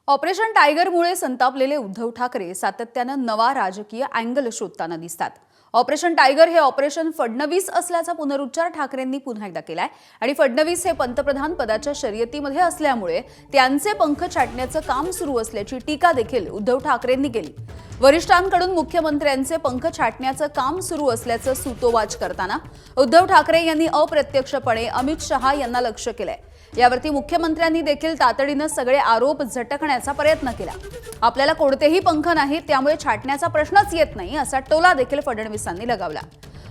Operation टायगरमुळे संतापलेले Uddhav Thackeray सातत्यानं नवा राजकीय अँगल शोधताना दिसतात। ऑपरेशन टायगर हे ऑपरेशन फडणवीस असल्याचा पुनरुच्चार ठाकरेंनी पुन्हा एकदा केलाय आणि फडणवीस हे पंतप्रधान पदाच्या शर्यतीमध्ये असल्यामुळे त्यांचे पंख छाटण्याचं काम सुरू असल्याची टीका देखील उद्धव ठाकरेंनी केली। वरिष्ठांकडून मुख्यमंत्र्यांचे पंख छाटण्याचं काम सुरू असल्याचं सूतोवाच करताना उद्धव ठाकरे यांनी अप्रत्यक्षपणे अमित शहा यांना लक्ष्य केलंय। यावरती मुख्यमंत्र्यांनी देखील तातडीनं सगळे आरोप झटकण्याचा प्रयत्न केला। आपल्याला कोणतेही पंख नाहीत, त्यामुळे छाटण्याचा प्रश्नच येत नाही असा टोला देखील फडणवीसांनी लगावला।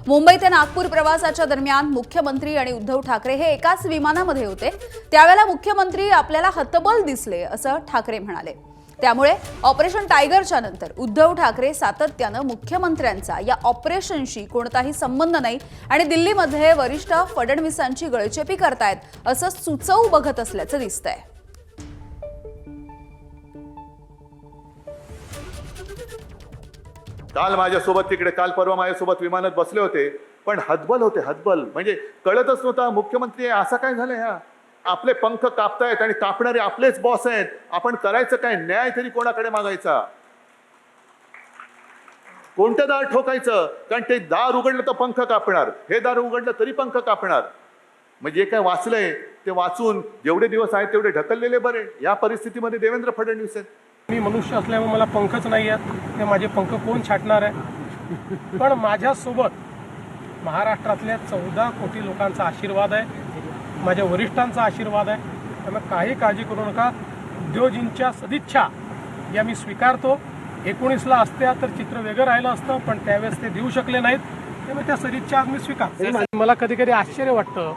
मुंबई ते नागपूर प्रवासाच्या दरम्यान मुख्यमंत्री आणि उद्धव ठाकरे हे एकाच विमानामध्ये होते। त्यावेळेला मुख्यमंत्री आपल्याला हतबल दिसले असं ठाकरे म्हणाले। त्यामुळे ऑपरेशन टायगरच्या नंतर उद्धव ठाकरे सातत्यानं मुख्यमंत्र्यांचा या ऑपरेशनशी कोणताही संबंध नाही आणि दिल्लीमध्ये वरिष्ठ फडणवीसांची गळचेपी करतायत असं सुचवू बघत असल्याचं दिसतंय। काल माझ्यासोबत तिकडे काल परवा माझ्यासोबत विमानात बसले होते, पण हतबल होते। हतबल म्हणजे कळतच नव्हता मुख्यमंत्री असं काय झालं। ह्या आपले पंख कापतायत आणि कापणारे आपलेच बॉस आहेत। आपण करायचं काय? न्याय तरी कोणाकडे मागायचा? कोणतं दार ठोकायचं? कारण ते दार उघडलं तर पंख कापणार, हे दार उघडलं तरी पंख कापणार। म्हणजे जे काय वाचलंय ते वाचून जेवढे दिवस आहेत तेवढे ढकललेले बरे। या परिस्थितीमध्ये देवेंद्र फडणवीस आहेत। मी मनुष्य असल्यामुळे मला पंखच नाही आहेत, ते माझे पंख कोण छाटणार आहे? पण माझ्यासोबत महाराष्ट्रातल्या 14 कोटी लोकांचा आशीर्वाद आहे, माझ्या वरिष्ठांचा आशीर्वाद आहे। त्यामुळे काही काळजी करू नका। उद्योजींच्या सदिच्छा या मी स्वीकारतो। 19ला असत्या तर चित्र वेगळं राहिलं असतं, पण त्यावेळेस ते देऊ शकले नाहीत, त्यामुळे त्या सदिच्छा आज मी स्वीकारतो। मला कधी कधी आश्चर्य वाटतं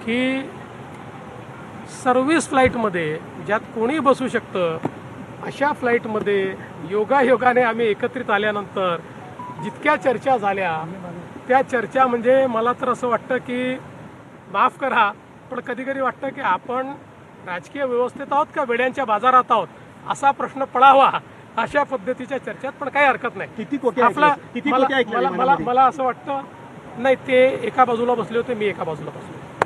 की सर्व्हिस फ्लाईटमध्ये ज्यात कोणी बसू शकतं अशा फ्लाईटमध्ये योगायोगाने आम्ही एकत्रित आल्यानंतर जितक्या चर्चा झाल्या त्या चर्चा म्हणजे मला तर असं वाटतं की माफ करा, पण कधी कधी वाटतं की आपण राजकीय व्यवस्थेत आहोत का वेड्यांच्या बाजारात आहोत असा प्रश्न पडावा। अशा पद्धतीच्या चर्चेत पण काही हरकत नाही। मला असं वाटतं नाही, ते एका बाजूला बसले होते, मी एका बाजूला बसलो।